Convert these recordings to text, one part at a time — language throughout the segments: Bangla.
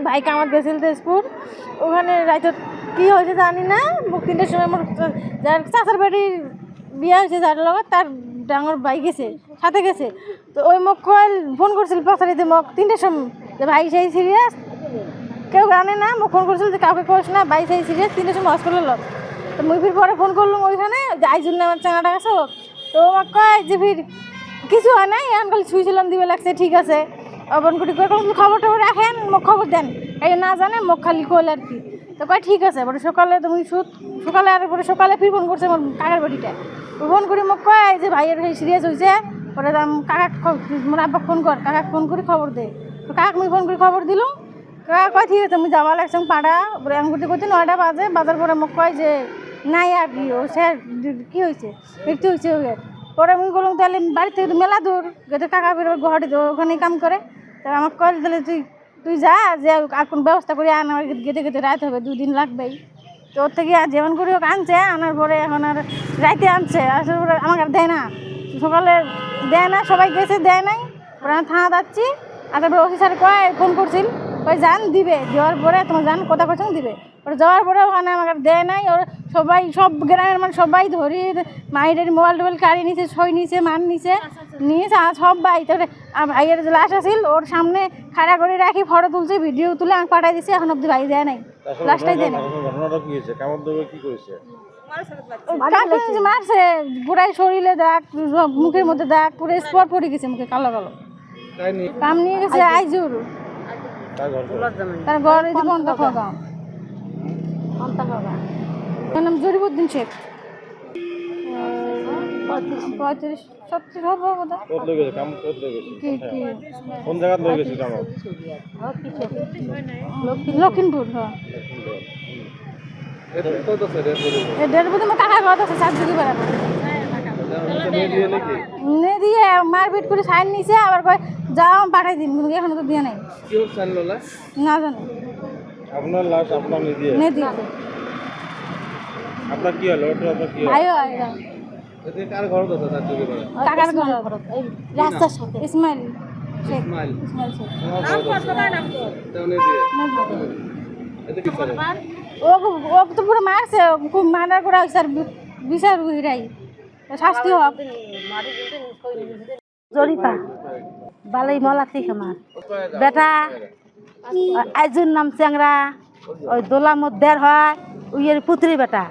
ভাই কামাত গেছিল তেজপুর, ওখানে রাইতে কি হয়েছে জানি না, 3টার সময় আমার যার চাচার বাড়ির বিয়ে হয়েছে যার লগত তার ডাঙর ভাই গেছে, সাথে গেছে। তো ওই মোক কল ফোন করছিল পাশারিতে মোক 3টার সময় যে ভাই সেই সিরিয়াস, কেউ জানে না। মোক ফোন করছিল যে কাউকে কোস না, ভাই সেই সিরিয়াস, 3টার সময় হসপিটাল লোক। তো মুই ফির পরে ফোন করলাম ওইখানে যে আইজুল নামের চাঙাটা গেছে। তো আমাক কয় যে ফির কিছু হয় নাই, এখন খালি সুইচলাম দিবে লাগছে, ঠিক আছে অবনকুটি করে খবর টবর রাখেন, মোক খবর দেন, এই না জানে মোক খালি কল আর কি। তো কয় ঠিক আছে। পরে সকালে তুমি সকালে আর পরে সকালে ফির ফোন করছে আমার কাকার বাড়িটা, ফোন করি মোক কয় যে ভাইয়ের সিরিয়াস হয়েছে। পরে কাকা মোর আব্বা ফোন কর, কাকা ফোন করে খবর দে। তো কাকা মুই ফোন করে খবর দিলাম, কাকা কয় ঠিক আছে আমি যাওয়া লাগছে পাড়া। পরে আমি করতে করতে 9টা বাজে, বাজার পরে মোক কয় যে নাই আর কি ও স্যার কী হয়েছে, মৃত্যু হয়েছে ওকে। পরে আমি বললাম তাহলে বাড়ি থেকে তো মেলা দূর, গেতে কাকা বেরোর ঘরে ওখানেই কাম করে। তা আমাকে কল তাহলে তুই যা, যে আর কোন ব্যবস্থা করে আন, আমার গেতে গেতে রাত হবে, 2 দিন লাগবেই। তো ওর থেকে আর যেমন করে ওকে আনছে, আনার পরে এখন আর রাইতে আনছে, আসার পরে আমাকে আর দেয় না, সকালে দেয় না, সবাই গেছে দেয় নাই। পরে আমি থানা যাচ্ছি, আর তারপরে ওসি স্যার কয় ফোন করছিল, কয় যান দিবে, দেওয়ার পরে তোমার যান কথা করছেন দিবে। ওরা যাওয়ার পরে ওখানে আমাকে দেয় নাই। ওরা সবাই সব গ্রামের মানে সবাই ধরি মায়ের মোবাইল টোবাইল কাড়ি নিছে, ছই নিছে, মান নিছে, নিয়েছে সবাই। তারপরে ভাইয়ের যে লাশ আসিল ওর সামনে খাড়া করে রাখি ফটো তুলছে, ভিডিও তুলে আমাকে পাঠাই দিছে, এখন অব্দি ভাই দেয় নাই, লাশটাই দেয় নাই। মারছে পুরাই শরীরে দাগ, মুখের মধ্যে দাগ, পুরো স্পট পড়ে গেছে মুখে, কালো কালো। কাম নিয়ে গেছে আইজুর, তার ঘর এই নাম জরিবুদ্দিন শেখ। 35-36 হবে বোধ হয়। লক্ষিমপুর। হ্যাঁ কাকা ঘর আছে, চারদিকে বেড়াবো দিয়ে মারপিট করে সাইন নিছে, আবার কয় যাও পাঠাই দিন, এখনো তো দিয়ে নাই, না জানো। আপনার লাশ আপনার নিয়ে আপনার কি হলো? ভাই হয় এতে কার ঘর কথা তার দিকে বলে? কাকার ঘর এই রাস্তার সাথে ইসমাইল শেখ। নাম কত নাম তো তাহলে দিয়ে এতে কি করে? ও তো পুরো মারছে, খুব মারার করে স্যার বিচার হইরাই শাস্তি হোক। জরিপা বালাই মলাতি খামার বেটা আইজুর নাম চ্যাংরা, ওই দোলা মধ্যের হয় উইয়ের পুত্রী বেটা।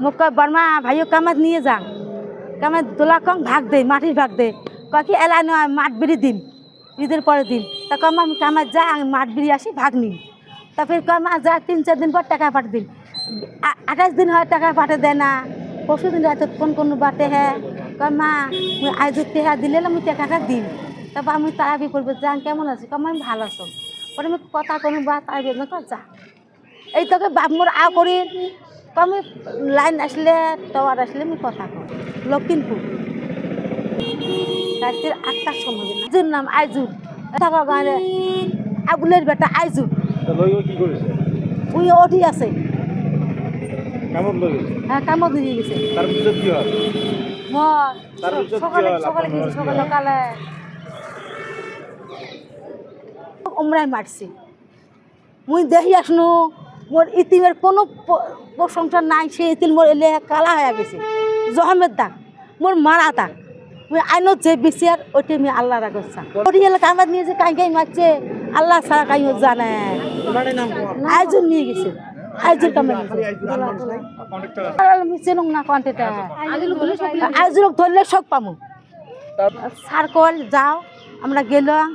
মোক কয় বর্মা ভাইও কামাত নিয়ে যান, কামাত দোলা কম ভাগ দে, মাটির ভাগ দে। কয় কি এলাই নয় মাঠ বিড়ি দিন, ঈদের পরের দিন। তা কম আমি কামাত যা, আমি মাঠ বিড়ি আসি ভাগ নিই। তারপরে কয় মা যা 3-4 দিন পর টাকা পাঠিয়ে দিন। 28 দিন হয় টাকা পাঠিয়ে দেয় না, পরশু দিন হয়তো কোন বাটে হ্যাঁ। কয় মা মুই আইজুর টেহা দিলে আমি টাকাটা দিন। তারপর আমি তারাবি করবো যান কেমন আছি, কম আমি ভালো আছো। পরে আমি কথা কোনো বা তাই বেদনা কর যা এই তোকে বাপ মোর আ করি। আমি লাইন আসলে টাওয়ার আসলে আমি কথা কর। লক্ষিমপুর রাত্রির 8টার সময়। আইজুর নাম আইজুর, থাকা গাঁরে আবুলের বেটা আইজুর। উই ওঠি আছে, হ্যাঁ কামত নিয়ে গেছে। সকালে ওমরাই মারছি। মুই দেখি আসনু মোর ইতিমের কোনো প্রশংসা নাই, সে ইতিম মোর এলে কালা হয়ে গেছে, জহমের দাগ, মোর মারা দাগ। মুই আইনত যে বিচার ওইটা আমি আল্লাহ রাখছা। ওটি এলে কামাত নিয়ে যে কাই মারছে আল্লাহ ছাড়া কাইও জানে। আইজুর নিয়ে গেছে, আইজুর কামাত চিনুক না কন্টেটা, আইজুরক ধরলে সব পামু। সার কল যাও, আমরা গেলাম,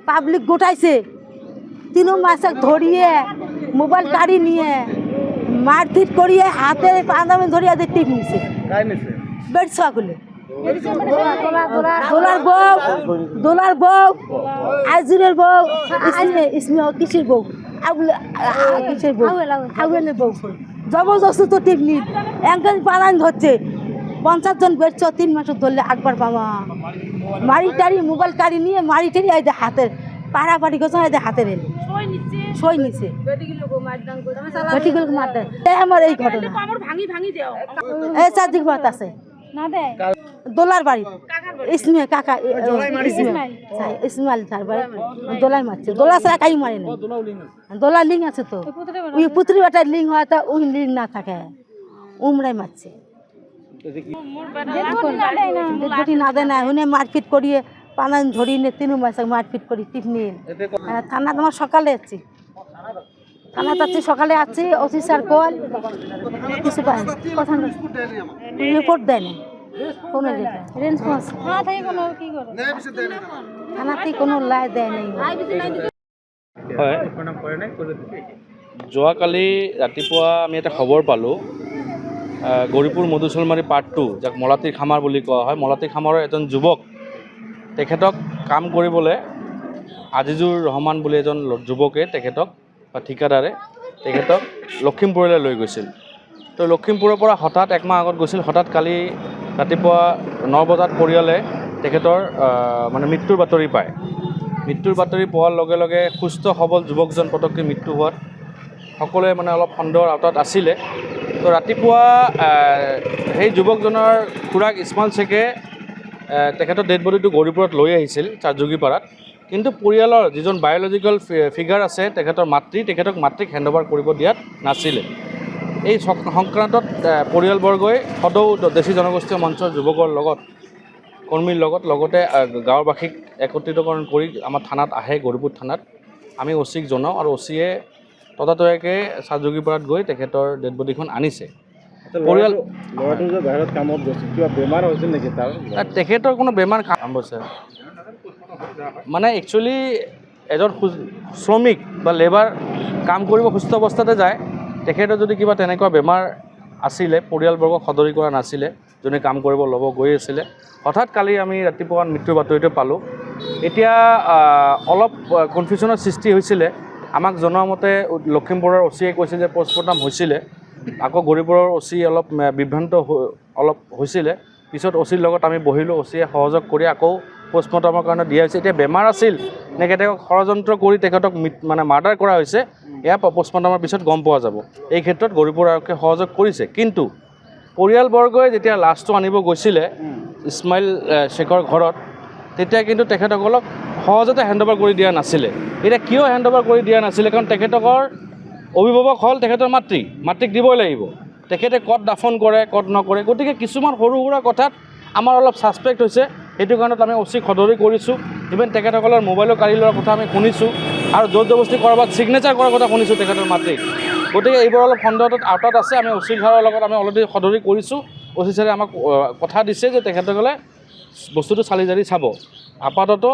পাবলিক গোটাইছে, 3 মাস ধরিয়ে মোবাইল কাড়ি নিয়ে মারপিট করিয়ে হাতে পাঞ্জাবি ধরিয়ে টিপ নিছে বেড ছাগলে। দোলার বউ আইজুরের বউ, কিসের বউ কিসের বউ আগুনের বউ, জবরদস্তি তো টিপ নিন এঙ্কেল পালান ধরছে। 50 জন বেড়ছ 3 মাস ধরলে একবার বাবা মারি টারি মোবাইল কাড়ি নিয়ে মারি টারি হাতের পাড়াপাড়ি করছে, হাতের এনে সই নিছে আমার এই ঘটনা। এই 4 দিক বাত আছে না দেয়। দোলার বাড়ি ইসমাইল কাকা ইসমাইল তার বাড়ি দোলাই মারছে দোলা ছাড়া কাই মারে না দোলা লিং আছে তো ওই পুত্রী বেটার লিং হয় তা ওই লিং না থাকে উমরাই মারছে ডেডবডি না দেয় না হুনে মারপিট করিয়ে পানান ধরিয়ে নিয়ে তিনু মাস মারপিট করি টিপ নিয়ে থানা তোমার সকালে যাচ্ছি থানা যাচ্ছি সকালে আসছি ওসি স্যার কল কিছু পায় কথা রিপোর্ট দেয় না কোনো রেসপন্স থানাতে কোনো লাই দেয় নাই হয় যোৱাকালি ৰাতিপুৱা আমি এটা খবৰ পালোঁ গৌৰীপুৰ মধুচলমাৰী পাৰ্ট 2 যাক মলাতীৰ খামাৰ বুলি কোৱা হয় মলাতীৰ খামাৰৰ এজন যুৱক তেখেতক কাম কৰিবলৈ আজিজুৰ ৰহমান বুলি এজন যুৱকে তেখেতক বা ঠিকাদাৰে তেখেতক লখিমপুৰলৈ লৈ গৈছিল তো লখিমপুৰৰ পৰা হঠাৎ একমাহ আগত গৈছিল হঠাৎ কালি ৰাতিপুৱা 9 বজাত পৰিয়ালে তেখেতৰ মানে মৃত্যুৰ বাতৰি পায় মৃত্যুৰ বাতৰি পোৱাৰ লগে লগে সুস্থ সবল যুৱকজন পটককৈ মৃত্যু হোৱাত সকলোৱে মানে অলপ সন্দেহৰ আওতাত আছিলে তো ৰাতিপুৱা সেই যুৱকজনৰ খুৰাক ইছমাইল শেখে তেখেতৰ ডেড বডিটো গৌৰীপুৰত লৈ আহিছিল চাৰযোগীপাৰাত কিন্তু পৰিয়ালৰ যিজন বায়'লজিকেল ফিগাৰ আছে তেখেতৰ তেখেতক মাতৃক হেণ্ডঅভাৰ কৰিব দিয়াত নাছিলে এই সংক্ৰান্তত পৰিয়ালবৰ্গই সদৌ দেশী জনগোষ্ঠীয় মঞ্চৰ যুৱকৰ লগত কৰ্মীৰ লগতে গাঁৱৰবাসীক একত্ৰিতকৰণ কৰি আমাৰ থানাত আহে গৌৰীপুৰ থানাত আমি অচিক জনাওঁ আৰু অচিয়ে ততাতৈয়াকৈ চাৰযোগীপাৰাত গৈ তেখেতৰ ডেড বডিখন আনিছে পৰিয়াল ল'ৰাটো যে বাহিৰত কামত গৈছিল কিবা বেমাৰ হৈছিল নেকি তাৰ তেখেতৰ কোনো বেমাৰ হৈছে মানে একচুৱেলি এজন শ্ৰমিক বা লেবাৰ কাম কৰিব সুস্থ অৱস্থাতে যায় তেখেতৰ যদি কিবা তেনেকুৱা বেমাৰ আছিলে পৰিয়ালবৰ্গক সদৰি কৰা নাছিলে যোনে কাম কৰিব ল'ব গৈ আছিলে হঠাৎ কালি আমি ৰাতিপুৱা মৃত্যুৰ বাতৰিটো পালোঁ এতিয়া অলপ কনফিউশ্যনৰ সৃষ্টি হৈছিলে আমাক জনোৱা মতে লখিমপুৰৰ অচিয়ে কৈছে যে পষ্টমৰ্টম হৈছিলে আকৌ গৌৰীপুৰৰ অচি অলপ বিভ্ৰান্ত অলপ হৈছিলে পিছত অচিৰ লগত আমি বহিলোঁ অচিয়ে সহযোগ কৰি আকৌ পষ্টমৰ্টমৰ কাৰণে দিয়া হৈছে এতিয়া বেমাৰ আছিল নে কেতিয়াবা ষড়যন্ত্ৰ কৰি তেখেতক মানে মাৰ্ডাৰ কৰা হৈছে এয়া পষ্টমৰ্টমৰ পিছত গম পোৱা যাব এই ক্ষেত্ৰত গৌৰীপুৰ আৰক্ষীয়ে সহযোগ কৰিছে কিন্তু পৰিয়ালবৰ্গই যেতিয়া লাছটো আনিব গৈছিলে ইছমাইল শেখৰ ঘৰত তেতিয়া কিন্তু তেখেতসকলক সহজতে হেণ্ডঅভাৰ কৰি দিয়া নাছিলে এতিয়া কিয় হেণ্ডঅভাৰ কৰি দিয়া নাছিলে কাৰণ তেখেতকৰ অভিভাৱক হ'ল তেখেতৰ মাতৃক দিবই লাগিব তেখেতে ক'ত দাফন কৰে ক'ত নকৰে গতিকে কিছুমান সৰু সুৰা কথাত আমাৰ অলপ ছাছপেক্ট হৈছে সেইটো কাৰণত আমি অচিক সদৰি কৰিছোঁ ইভেন তেখেতসকলৰ মোবাইলো কাঢ়ি লোৱাৰ কথা আমি শুনিছোঁ আৰু জোৰ জবৰদস্তি ক'ৰবাত ছিগনেচাৰ কৰাৰ কথা শুনিছোঁ তেখেতৰ মাতৃক গতিকে এইবোৰ অলপ সন্দেহত আওতাত আছে আমি অচিক ঘৰৰ লগত আমি অলৰেডি সদৰি কৰিছোঁ অচি ছাৰে আমাক কথা দিছে যে তেখেতসকলে বস্তুটো চালি জাৰি চাব আপাতত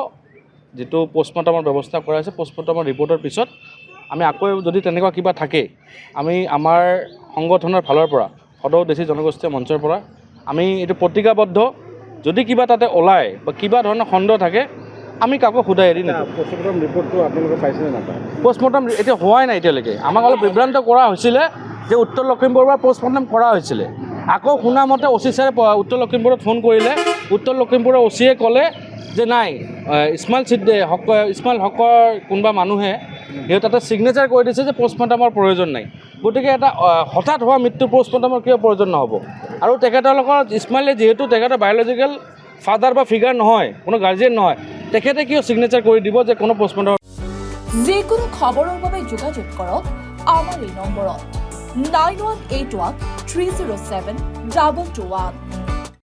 যিটো পষ্টমৰ্টমৰ ব্যৱস্থা কৰা হৈছে পষ্টমৰ্টমৰ ৰিপৰ্টৰ পিছত আমি আকৌ যদি তেনেকুৱা কিবা থাকে আমি আমাৰ সংগঠনৰ ফালৰ পৰা সদৌ দেশী জনগোষ্ঠীয় মঞ্চৰ পৰা আমি এইটো প্ৰতিজ্ঞাবদ্ধ যদি কিবা তাতে ওলায় বা কিবা ধৰণৰ সন্দেহ থাকে আমি কাকো সোধাই এৰি নিদিওঁ পষ্টমৰ্টম ৰিপৰ্টটো আপোনালোকে পাইছেনে নাপায় পষ্টমৰ্টম এতিয়া হোৱাই নাই এতিয়ালৈকে আমাক অলপ বিভ্ৰান্ত কৰা হৈছিলে যে উত্তৰ লখিমপুৰৰ পৰা পষ্টমৰ্টম কৰা হৈছিলে আকৌ শুনা মতে অচি ছাৰে উত্তৰ লখিমপুৰত ফোন কৰিলে উত্তৰ লখিমপুৰৰ অচিয়ে ক'লে যে নাই ইছমাইল হকৰ কোনোবা মানুহে সিহঁতে তাতে ছিগনেচাৰ কৰি দিছে যে পষ্টমৰ্টমৰ প্ৰয়োজন নাই গতিকে এটা হঠাৎ হোৱা মৃত্যু পষ্টমৰ্টমৰ কিয় প্ৰয়োজন নহ'ব আৰু তেখেতলোকৰ ইছমাইলে যিহেতু তেখেতৰ বায়'লজিকেল ফাদাৰ বা ফিগাৰ নহয় কোনো গাৰ্জিয়েন নহয় তেখেতে কিয় ছিগনেচাৰ কৰি দিব যে কোনো পষ্টমৰ্টম যিকোনো খবৰৰ বাবে যোগাযোগ কৰক আমাৰ এই নম্বৰত 9181 307 2221